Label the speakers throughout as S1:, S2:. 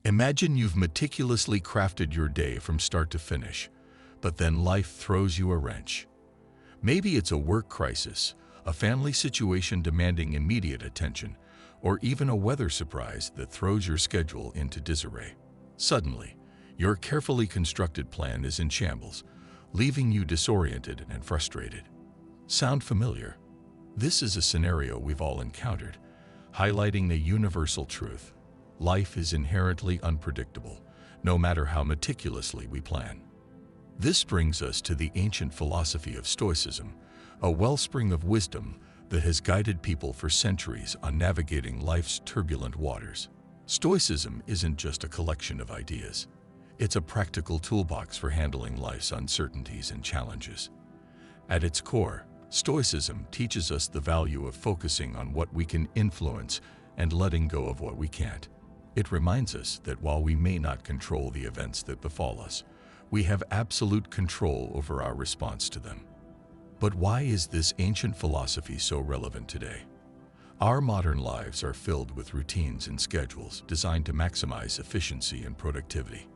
S1: Imagine you've meticulously crafted your day from start to finish, but then life throws you a wrench. Maybe it's a work crisis, a family situation demanding immediate attention, or even a weather surprise that throws your schedule into disarray. Suddenly, your carefully constructed plan is in shambles, leaving you disoriented and frustrated. Sound familiar? This is a scenario we've all encountered, highlighting a universal truth. Life is inherently unpredictable, no matter how meticulously we plan. This brings us to the ancient philosophy of Stoicism, a wellspring of wisdom that has guided people for centuries on navigating life's turbulent waters. Stoicism isn't just a collection of ideas. It's a practical toolbox for handling life's uncertainties and challenges. At its core, Stoicism teaches us the value of focusing on what we can influence and letting go of what we can't. It reminds us that while we may not control the events that befall us, we have absolute control over our response to them. But why is this ancient philosophy so relevant today? Our modern lives are filled with routines and schedules designed to maximize efficiency and productivity.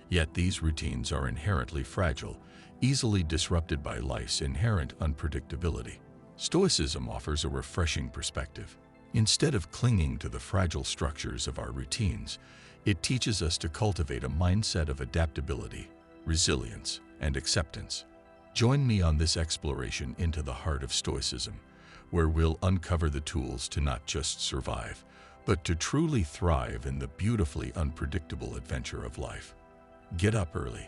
S1: Yet these routines are inherently fragile, easily disrupted by life's inherent unpredictability. Stoicism offers a refreshing perspective. Instead of clinging to the fragile structures of our routines, it teaches us to cultivate a mindset of adaptability, resilience, and acceptance. Join me on this exploration into the heart of Stoicism, where we'll uncover the tools to not just survive, but to truly thrive in the beautifully unpredictable adventure of life. Get up early.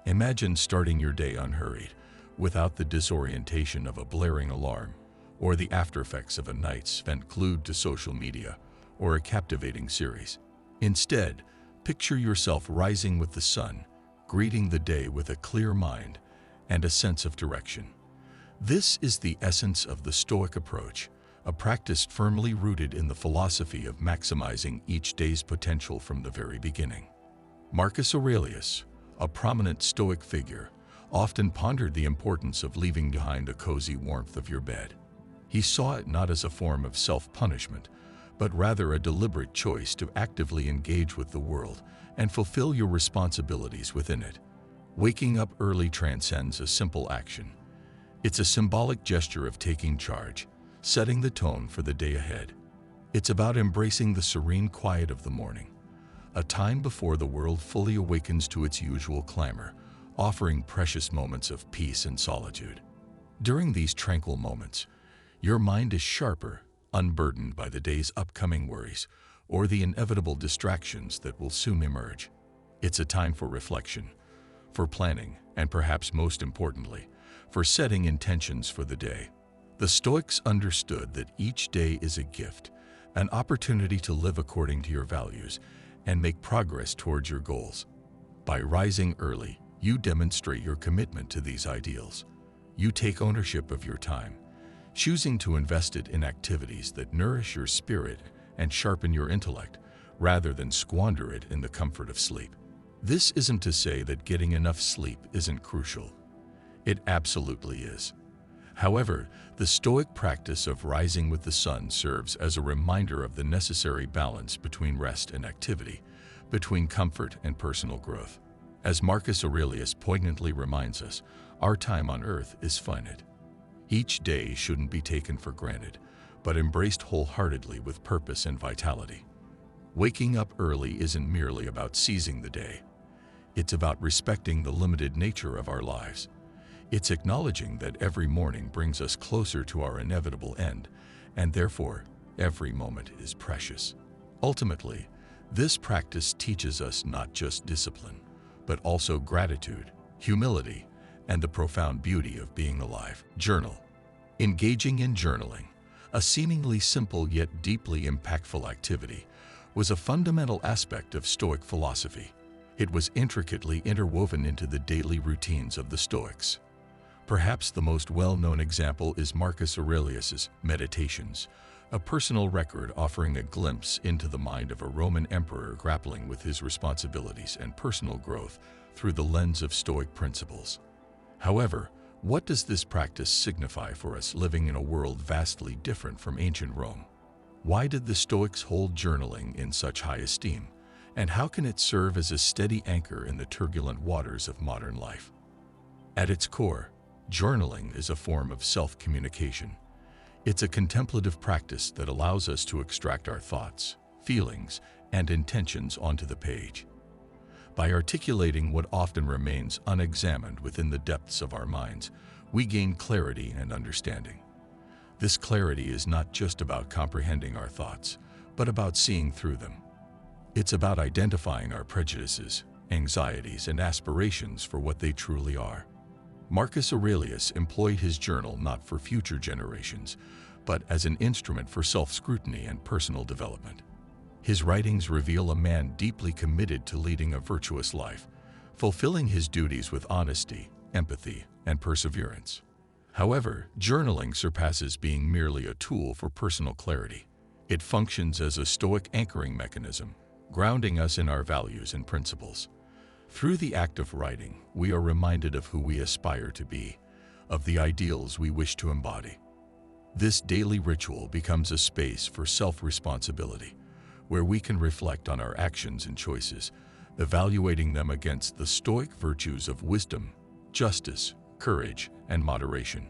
S1: Imagine starting your day unhurried, without the disorientation of a blaring alarm, or the aftereffects of a night spent glued to social media or a captivating series. Instead, picture yourself rising with the sun, greeting the day with a clear mind and a sense of direction. This is the essence of the Stoic approach, a practice firmly rooted in the philosophy of maximizing each day's potential from the very beginning. Marcus Aurelius, a prominent Stoic figure, often pondered the importance of leaving behind the cozy warmth of your bed. He saw it not as a form of self-punishment, but rather a deliberate choice to actively engage with the world and fulfill your responsibilities within it. Waking up early transcends a simple action. It's a symbolic gesture of taking charge, setting the tone for the day ahead. It's about embracing the serene quiet of the morning, a time before the world fully awakens to its usual clamor, offering precious moments of peace and solitude. During these tranquil moments, your mind is sharper, unburdened by the day's upcoming worries or the inevitable distractions that will soon emerge. It's a time for reflection, for planning, and perhaps most importantly, for setting intentions for the day. The Stoics understood that each day is a gift, an opportunity to live according to your values and make progress towards your goals. By rising early, you demonstrate your commitment to these ideals. You take ownership of your time, choosing to invest it in activities that nourish your spirit and sharpen your intellect, rather than squander it in the comfort of sleep. This isn't to say that getting enough sleep isn't crucial. It absolutely is. However, the Stoic practice of rising with the sun serves as a reminder of the necessary balance between rest and activity, between comfort and personal growth. As Marcus Aurelius poignantly reminds us, our time on earth is finite. Each day shouldn't be taken for granted, but embraced wholeheartedly with purpose and vitality. Waking up early isn't merely about seizing the day. It's about respecting the limited nature of our lives. It's acknowledging that every morning brings us closer to our inevitable end, and therefore, every moment is precious. Ultimately, this practice teaches us not just discipline, but also gratitude, humility, and the profound beauty of being alive. Journal. Engaging in journaling, a seemingly simple yet deeply impactful activity, was a fundamental aspect of Stoic philosophy. It was intricately interwoven into the daily routines of the Stoics. Perhaps the most well-known example is Marcus Aurelius's Meditations, a personal record offering a glimpse into the mind of a Roman emperor grappling with his responsibilities and personal growth through the lens of Stoic principles. However, what does this practice signify for us living in a world vastly different from ancient Rome? Why did the Stoics hold journaling in such high esteem, And how can it serve as a steady anchor in the turbulent waters of modern life? At its core, journaling is a form of self-communication. It's a contemplative practice that allows us to extract our thoughts, feelings, and intentions onto the page. By articulating what often remains unexamined within the depths of our minds, we gain clarity and understanding. This clarity is not just about comprehending our thoughts, but about seeing through them. It's about identifying our prejudices, anxieties, and aspirations for what they truly are. Marcus Aurelius employed his journal not for future generations, but as an instrument for self-scrutiny and personal development. His writings reveal a man deeply committed to leading a virtuous life, fulfilling his duties with honesty, empathy, and perseverance. However, journaling surpasses being merely a tool for personal clarity. It functions as a Stoic anchoring mechanism, grounding us in our values and principles. Through the act of writing, we are reminded of who we aspire to be, of the ideals we wish to embody. This daily ritual becomes a space for self-responsibility, where we can reflect on our actions and choices, evaluating them against the Stoic virtues of wisdom, justice, courage, and moderation.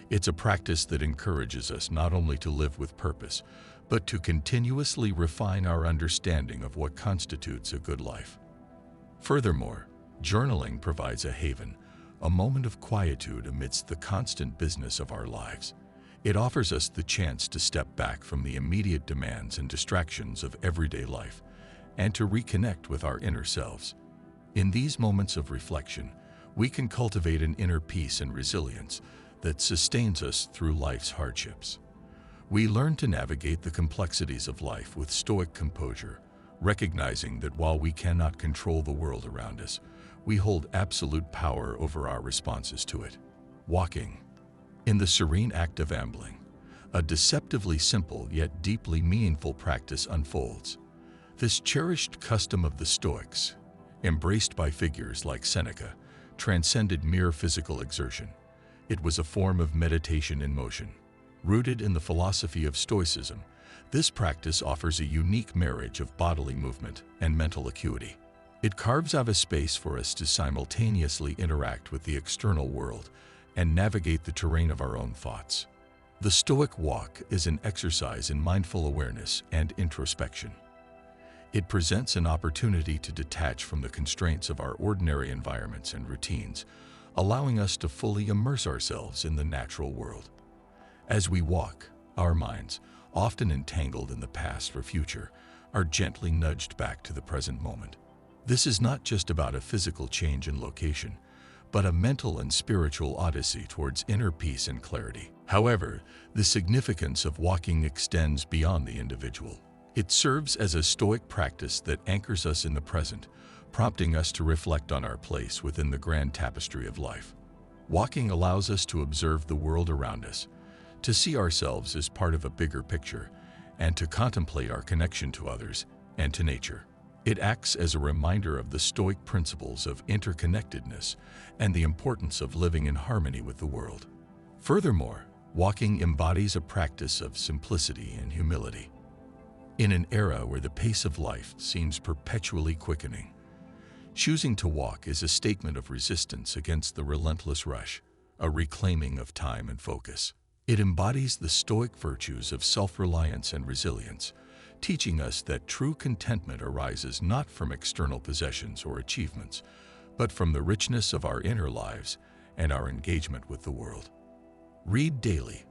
S1: It's a practice that encourages us not only to live with purpose, but to continuously refine our understanding of what constitutes a good life. Furthermore, journaling provides a haven, a moment of quietude amidst the constant business of our lives. It offers us the chance to step back from the immediate demands and distractions of everyday life and to reconnect with our inner selves. In these moments of reflection, we can cultivate an inner peace and resilience that sustains us through life's hardships. We learn to navigate the complexities of life with Stoic composure, recognizing that while we cannot control the world around us, we hold absolute power over our responses to it. Walking. In the serene act of ambling, a deceptively simple yet deeply meaningful practice unfolds. This cherished custom of the Stoics, embraced by figures like Seneca, transcended mere physical exertion. It was a form of meditation in motion. Rooted in the philosophy of Stoicism, this practice offers a unique marriage of bodily movement and mental acuity. It carves out a space for us to simultaneously interact with the external world and navigate the terrain of our own thoughts. The Stoic walk is an exercise in mindful awareness and introspection. It presents an opportunity to detach from the constraints of our ordinary environments and routines, allowing us to fully immerse ourselves in the natural world. As we walk, our minds, often entangled in the past or future, are gently nudged back to the present moment. This is not just about a physical change in location, but a mental and spiritual odyssey towards inner peace and clarity. However, the significance of walking extends beyond the individual. It serves as a Stoic practice that anchors us in the present, prompting us to reflect on our place within the grand tapestry of life. Walking allows us to observe the world around us, to see ourselves as part of a bigger picture, and to contemplate our connection to others and to nature. It acts as a reminder of the Stoic principles of interconnectedness and the importance of living in harmony with the world. Furthermore, walking embodies a practice of simplicity and humility. In an era where the pace of life seems perpetually quickening, choosing to walk is a statement of resistance against the relentless rush, a reclaiming of time and focus. It embodies the Stoic virtues of self-reliance and resilience, teaching us that true contentment arises not from external possessions or achievements, but from the richness of our inner lives and our engagement with the world. Read daily.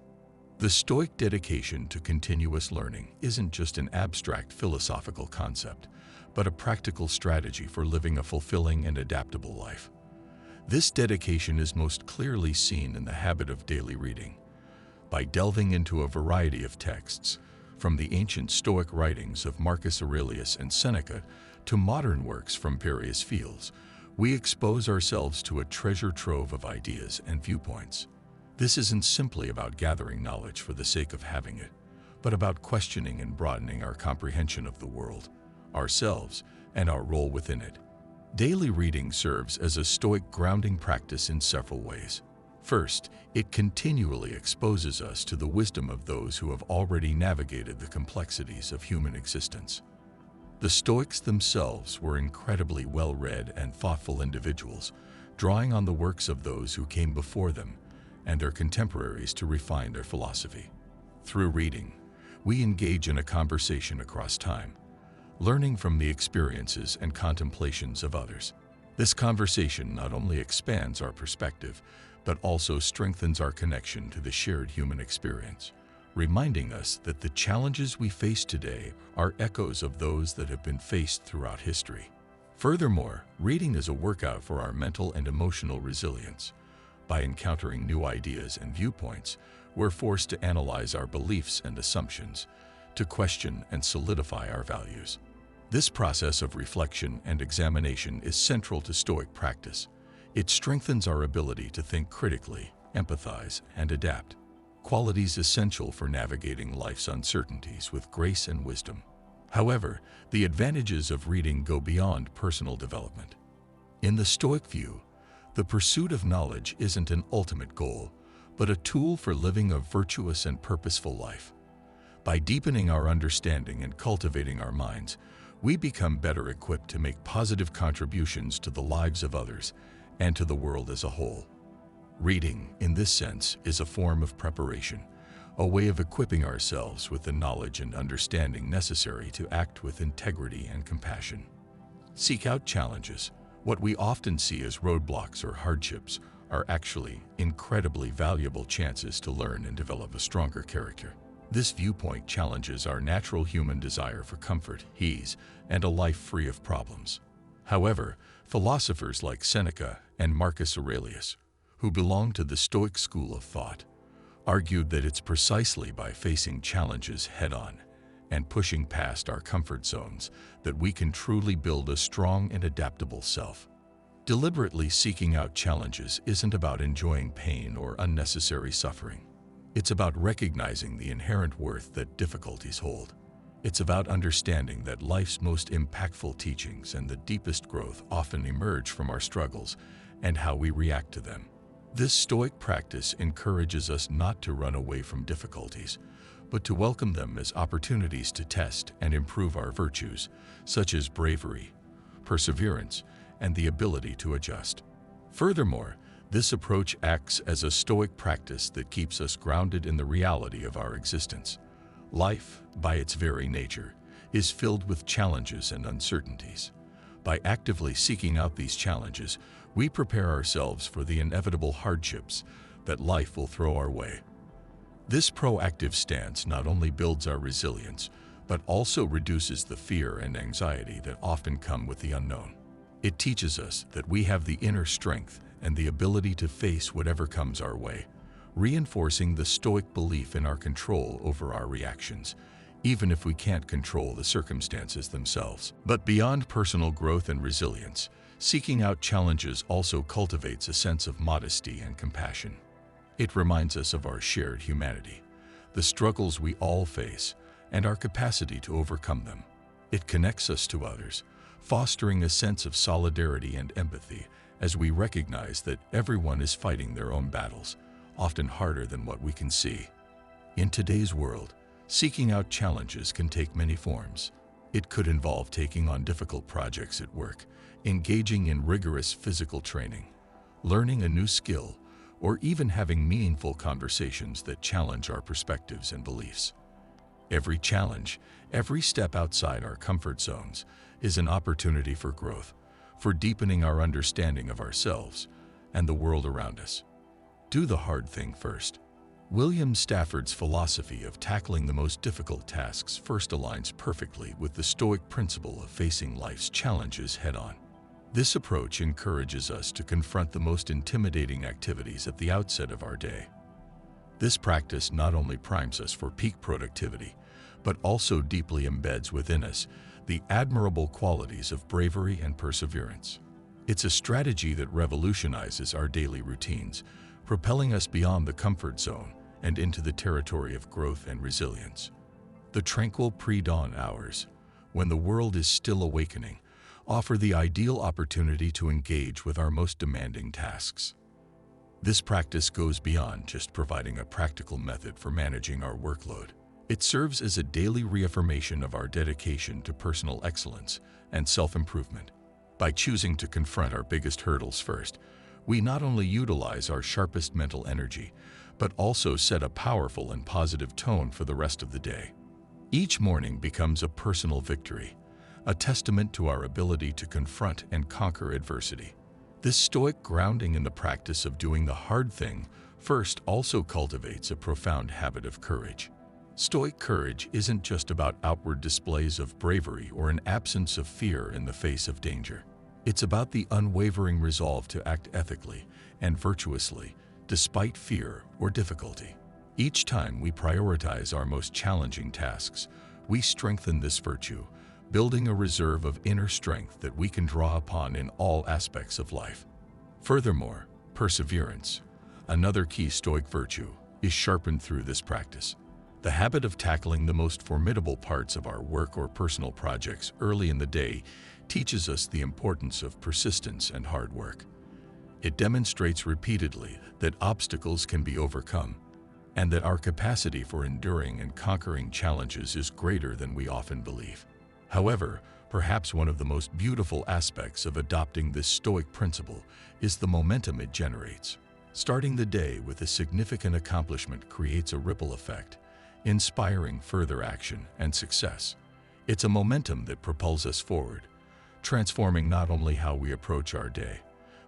S1: The Stoic dedication to continuous learning isn't just an abstract philosophical concept, but a practical strategy for living a fulfilling and adaptable life. This dedication is most clearly seen in the habit of daily reading. By delving into a variety of texts, from the ancient Stoic writings of Marcus Aurelius and Seneca to modern works from various fields, we expose ourselves to a treasure trove of ideas and viewpoints. This isn't simply about gathering knowledge for the sake of having it, but about questioning and broadening our comprehension of the world, ourselves, and our role within it. Daily reading serves as a Stoic grounding practice in several ways. First, it continually exposes us to the wisdom of those who have already navigated the complexities of human existence. The Stoics themselves were incredibly well-read and thoughtful individuals, drawing on the works of those who came before them and their contemporaries to refine their philosophy. Through reading, we engage in a conversation across time, learning from the experiences and contemplations of others. This conversation not only expands our perspective, but also strengthens our connection to the shared human experience, reminding us that the challenges we face today are echoes of those that have been faced throughout history. Furthermore, reading is a workout for our mental and emotional resilience. By encountering new ideas and viewpoints, we're forced to analyze our beliefs and assumptions, to question and solidify our values. This process of reflection and examination is central to Stoic practice. It strengthens our ability to think critically, empathize, and adapt, qualities essential for navigating life's uncertainties with grace and wisdom. However, the advantages of reading go beyond personal development. In the Stoic view, the pursuit of knowledge isn't an ultimate goal, but a tool for living a virtuous and purposeful life. By deepening our understanding and cultivating our minds, we become better equipped to make positive contributions to the lives of others and to the world as a whole. Reading, in this sense, is a form of preparation, a way of equipping ourselves with the knowledge and understanding necessary to act with integrity and compassion. Seek out challenges. What we often see as roadblocks or hardships are actually incredibly valuable chances to learn and develop a stronger character. This viewpoint challenges our natural human desire for comfort, ease, and a life free of problems. However, philosophers like Seneca and Marcus Aurelius, who belong to the Stoic school of thought, argued that it's precisely by facing challenges head-on and pushing past our comfort zones that we can truly build a strong and adaptable self. Deliberately seeking out challenges isn't about enjoying pain or unnecessary suffering. It's about recognizing the inherent worth that difficulties hold. It's about understanding that life's most impactful teachings and the deepest growth often emerge from our struggles and how we react to them. This Stoic practice encourages us not to run away from difficulties, but to welcome them as opportunities to test and improve our virtues, such as bravery, perseverance, and the ability to adjust. Furthermore, this approach acts as a Stoic practice that keeps us grounded in the reality of our existence. Life, by its very nature, is filled with challenges and uncertainties. By actively seeking out these challenges, we prepare ourselves for the inevitable hardships that life will throw our way. This proactive stance not only builds our resilience, but also reduces the fear and anxiety that often come with the unknown. It teaches us that we have the inner strength and the ability to face whatever comes our way, reinforcing the Stoic belief in our control over our reactions, even if we can't control the circumstances themselves. But beyond personal growth and resilience, seeking out challenges also cultivates a sense of modesty and compassion. It reminds us of our shared humanity, the struggles we all face, and our capacity to overcome them. It connects us to others, fostering a sense of solidarity and empathy as we recognize that everyone is fighting their own battles, often harder than what we can see. In today's world, seeking out challenges can take many forms. It could involve taking on difficult projects at work, engaging in rigorous physical training, learning a new skill, or even having meaningful conversations that challenge our perspectives and beliefs. Every challenge, every step outside our comfort zones, is an opportunity for growth, for deepening our understanding of ourselves and the world around us. Do the hard thing first. William Stafford's philosophy of tackling the most difficult tasks first aligns perfectly with the Stoic principle of facing life's challenges head-on. This approach encourages us to confront the most intimidating activities at the outset of our day. This practice not only primes us for peak productivity, but also deeply embeds within us the admirable qualities of bravery and perseverance. It's a strategy that revolutionizes our daily routines, propelling us beyond the comfort zone and into the territory of growth and resilience. The tranquil pre-dawn hours, when the world is still awakening, offer the ideal opportunity to engage with our most demanding tasks. This practice goes beyond just providing a practical method for managing our workload. It serves as a daily reaffirmation of our dedication to personal excellence and self-improvement. By choosing to confront our biggest hurdles first, we not only utilize our sharpest mental energy, but also set a powerful and positive tone for the rest of the day. Each morning becomes a personal victory, a testament to our ability to confront and conquer adversity. This stoic grounding in the practice of doing the hard thing first also cultivates a profound habit of courage. Stoic courage isn't just about outward displays of bravery or an absence of fear in the face of danger. It's about the unwavering resolve to act ethically and virtuously despite fear or difficulty. Each time we prioritize our most challenging tasks, we strengthen this virtue, building a reserve of inner strength that we can draw upon in all aspects of life. Furthermore, perseverance, another key Stoic virtue, is sharpened through this practice. The habit of tackling the most formidable parts of our work or personal projects early in the day teaches us the importance of persistence and hard work. It demonstrates repeatedly that obstacles can be overcome, and that our capacity for enduring and conquering challenges is greater than we often believe. However, perhaps one of the most beautiful aspects of adopting this Stoic principle is the momentum it generates. Starting the day with a significant accomplishment creates a ripple effect, inspiring further action and success. It's a momentum that propels us forward, transforming not only how we approach our day,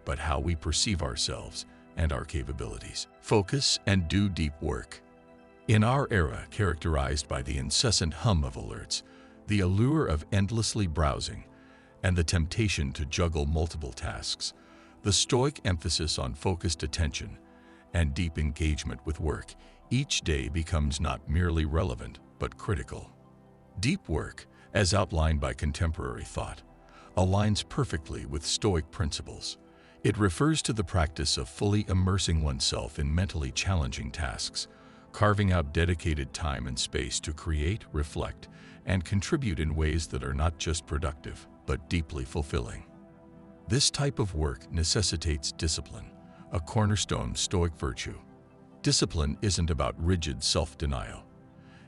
S1: but how we perceive ourselves and our capabilities. Focus and do deep work. In our era characterized by the incessant hum of alerts, the allure of endlessly browsing, and the temptation to juggle multiple tasks, the Stoic emphasis on focused attention and deep engagement with work each day becomes not merely relevant, but critical. Deep work, as outlined by contemporary thought, aligns perfectly with Stoic principles. It refers to the practice of fully immersing oneself in mentally challenging tasks, carving out dedicated time and space to create, reflect, and contribute in ways that are not just productive, but deeply fulfilling. This type of work necessitates discipline, a cornerstone Stoic virtue. Discipline isn't about rigid self-denial.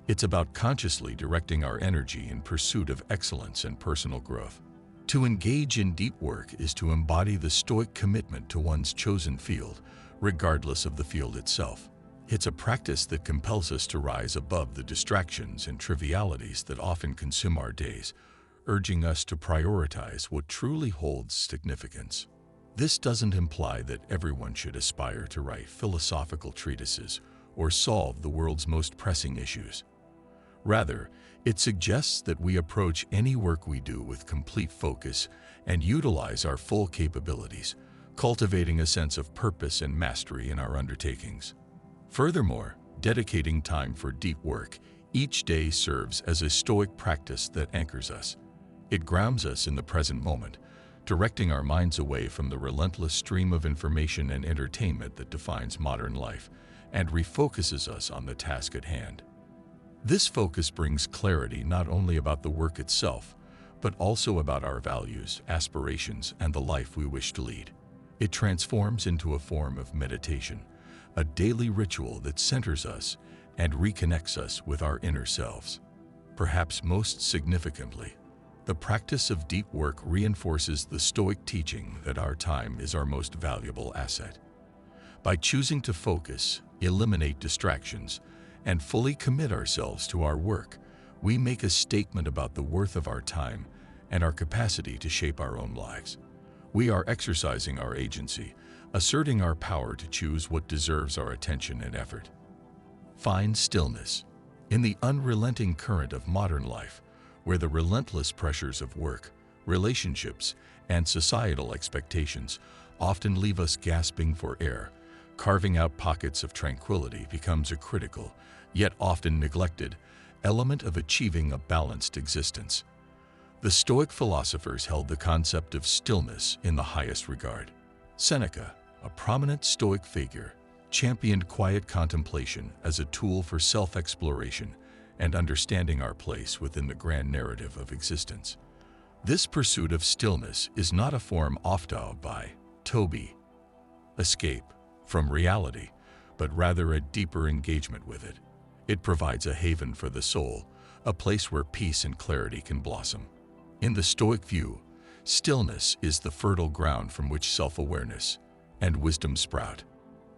S1: It's about consciously directing our energy in pursuit of excellence and personal growth. To engage in deep work is to embody the Stoic commitment to one's chosen field, regardless of the field itself. It's a practice that compels us to rise above the distractions and trivialities that often consume our days, urging us to prioritize what truly holds significance. This doesn't imply that everyone should aspire to write philosophical treatises or solve the world's most pressing issues. Rather, it suggests that we approach any work we do with complete focus and utilize our full capabilities, cultivating a sense of purpose and mastery in our undertakings. Furthermore, dedicating time for deep work each day serves as a Stoic practice that anchors us. It grounds us in the present moment, directing our minds away from the relentless stream of information and entertainment that defines modern life, and refocuses us on the task at hand. This focus brings clarity not only about the work itself, but also about our values, aspirations, and the life we wish to lead. It transforms into a form of meditation, a daily ritual that centers us and reconnects us with our inner selves. Perhaps most significantly, the practice of deep work reinforces the Stoic teaching that our time is our most valuable asset. By choosing to focus, eliminate distractions, and fully commit ourselves to our work, we make a statement about the worth of our time and our capacity to shape our own lives. We are exercising our agency, asserting our power to choose what deserves our attention and effort. Find stillness. In the unrelenting current of modern life, where the relentless pressures of work, relationships, and societal expectations often leave us gasping for air, carving out pockets of tranquility becomes a critical, yet often neglected, element of achieving a balanced existence. The Stoic philosophers held the concept of stillness in the highest regard. Seneca, a prominent Stoic figure, championed quiet contemplation as a tool for self-exploration and understanding our place within the grand narrative of existence. This pursuit of stillness is not a form offered by Toby, escape from reality, but rather a deeper engagement with it. It provides a haven for the soul, a place where peace and clarity can blossom. In the Stoic view, stillness is the fertile ground from which self-awareness and wisdom sprout.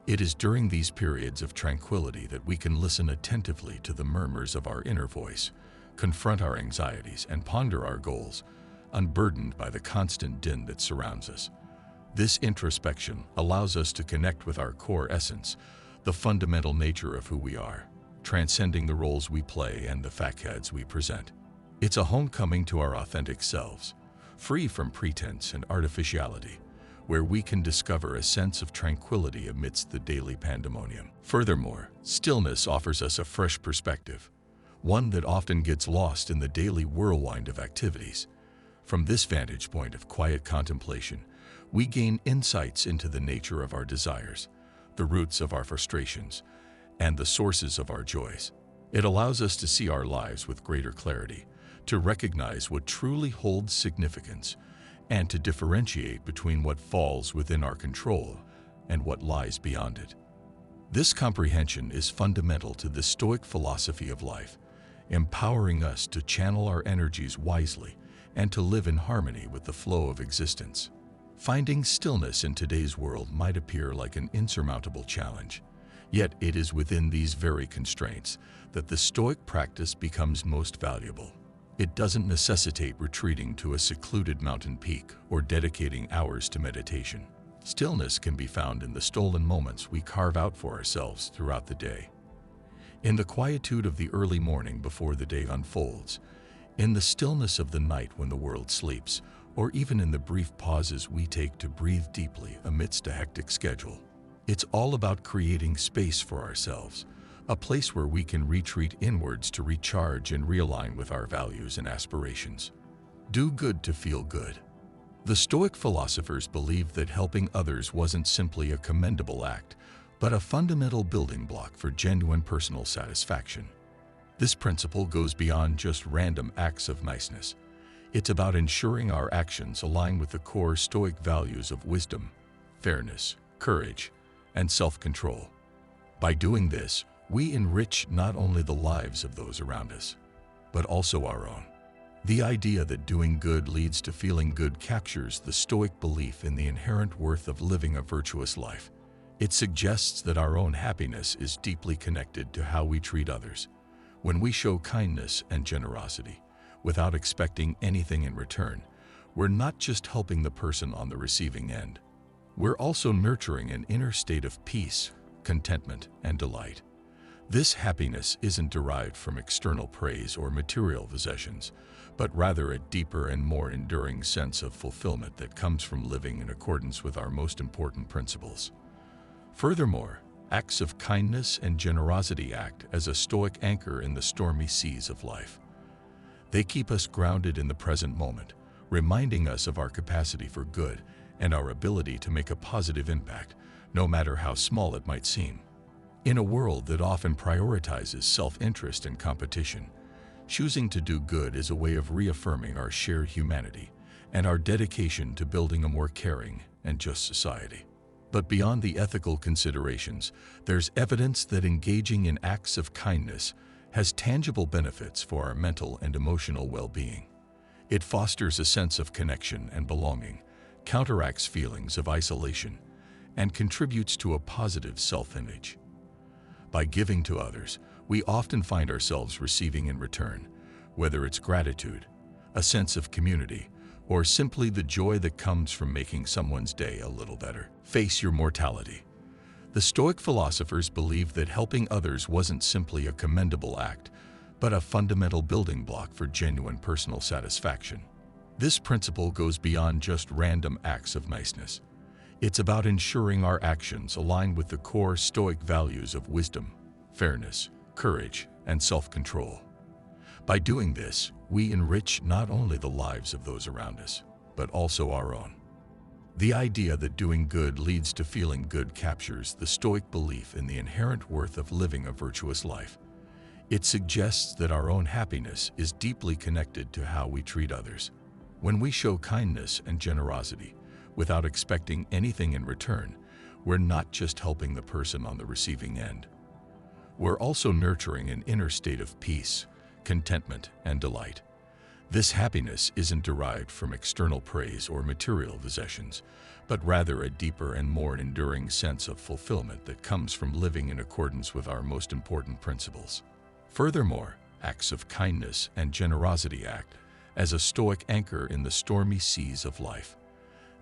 S1: It is during these periods of tranquility that we can listen attentively to the murmurs of our inner voice, confront our anxieties, and ponder our goals, unburdened by the constant din that surrounds us. This introspection allows us to connect with our core essence, the fundamental nature of who we are, transcending the roles we play and the facades we present. It's a homecoming to our authentic selves, free from pretense and artificiality, where we can discover a sense of tranquility amidst the daily pandemonium. Furthermore, stillness offers us a fresh perspective, one that often gets lost in the daily whirlwind of activities. From this vantage point of quiet contemplation, we gain insights into the nature of our desires, the roots of our frustrations, and the sources of our joys. It allows us to see our lives with greater clarity, to recognize what truly holds significance, and to differentiate between what falls within our control and what lies beyond it. This comprehension is fundamental to the Stoic philosophy of life, empowering us to channel our energies wisely and to live in harmony with the flow of existence. Finding stillness in today's world might appear like an insurmountable challenge, yet it is within these very constraints that the Stoic practice becomes most valuable. It doesn't necessitate retreating to a secluded mountain peak or dedicating hours to meditation. Stillness can be found in the stolen moments we carve out for ourselves throughout the day. In the quietude of the early morning before the day unfolds, in the stillness of the night when the world sleeps, or even in the brief pauses we take to breathe deeply amidst a hectic schedule. It's all about creating space for ourselves, a place where we can retreat inwards to recharge and realign with our values and aspirations. Do good to feel good. The Stoic philosophers believed that helping others wasn't simply a commendable act, but a fundamental building block for genuine personal satisfaction. This principle goes beyond just random acts of niceness. It's about ensuring our actions align with the core Stoic values of wisdom, fairness, courage, and self-control. By doing this, we enrich not only the lives of those around us, but also our own. The idea that doing good leads to feeling good captures the Stoic belief in the inherent worth of living a virtuous life. It suggests that our own happiness is deeply connected to how we treat others. When we show kindness and generosity, without expecting anything in return, we're not just helping the person on the receiving end. We're also nurturing an inner state of peace, contentment, and delight. This happiness isn't derived from external praise or material possessions, but rather a deeper and more enduring sense of fulfillment that comes from living in accordance with our most important principles. Furthermore, acts of kindness and generosity act as a Stoic anchor in the stormy seas of life. They keep us grounded in the present moment, reminding us of our capacity for good and our ability to make a positive impact, no matter how small it might seem. In a world that often prioritizes self-interest and competition, choosing to do good is a way of reaffirming our shared humanity and our dedication to building a more caring and just society. But beyond the ethical considerations, there's evidence that engaging in acts of kindness has tangible benefits for our mental and emotional well-being. It fosters a sense of connection and belonging, counteracts feelings of isolation, and contributes to a positive self-image. By giving to others, we often find ourselves receiving in return, whether it's gratitude, a sense of community, or simply the joy that comes from making someone's day a little better. Face your mortality. The Stoic philosophers believed that helping others wasn't simply a commendable act, but a fundamental building block for genuine personal satisfaction. This principle goes beyond just random acts of niceness. It's about ensuring our actions align with the core Stoic values of wisdom, fairness, courage, and self-control. By doing this, we enrich not only the lives of those around us, but also our own. The idea that doing good leads to feeling good captures the Stoic belief in the inherent worth of living a virtuous life. It suggests that our own happiness is deeply connected to how we treat others. When we show kindness and generosity, without expecting anything in return, we're not just helping the person on the receiving end. we're also nurturing an inner state of peace, contentment, and delight. This happiness isn't derived from external praise or material possessions, but rather a deeper and more enduring sense of fulfillment that comes from living in accordance with our most important principles. Furthermore, acts of kindness and generosity act as a stoic anchor in the stormy seas of life.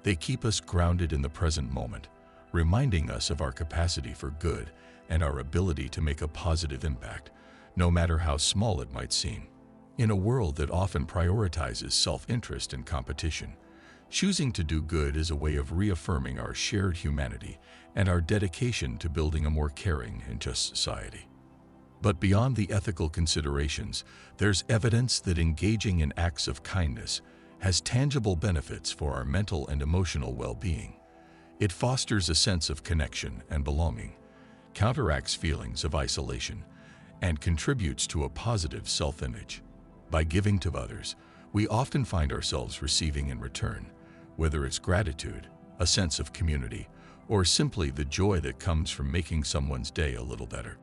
S1: They keep us grounded in the present moment, reminding us of our capacity for good and our ability to make a positive impact, no matter how small it might seem. In a world that often prioritizes self-interest and competition, choosing to do good is a way of reaffirming our shared humanity and our dedication to building a more caring and just society. But beyond the ethical considerations, there's evidence that engaging in acts of kindness has tangible benefits for our mental and emotional well-being. It fosters a sense of connection and belonging, counteracts feelings of isolation, and contributes to a positive self-image. By giving to others, we often find ourselves receiving in return, whether it's gratitude, a sense of community, or simply the joy that comes from making someone's day a little better.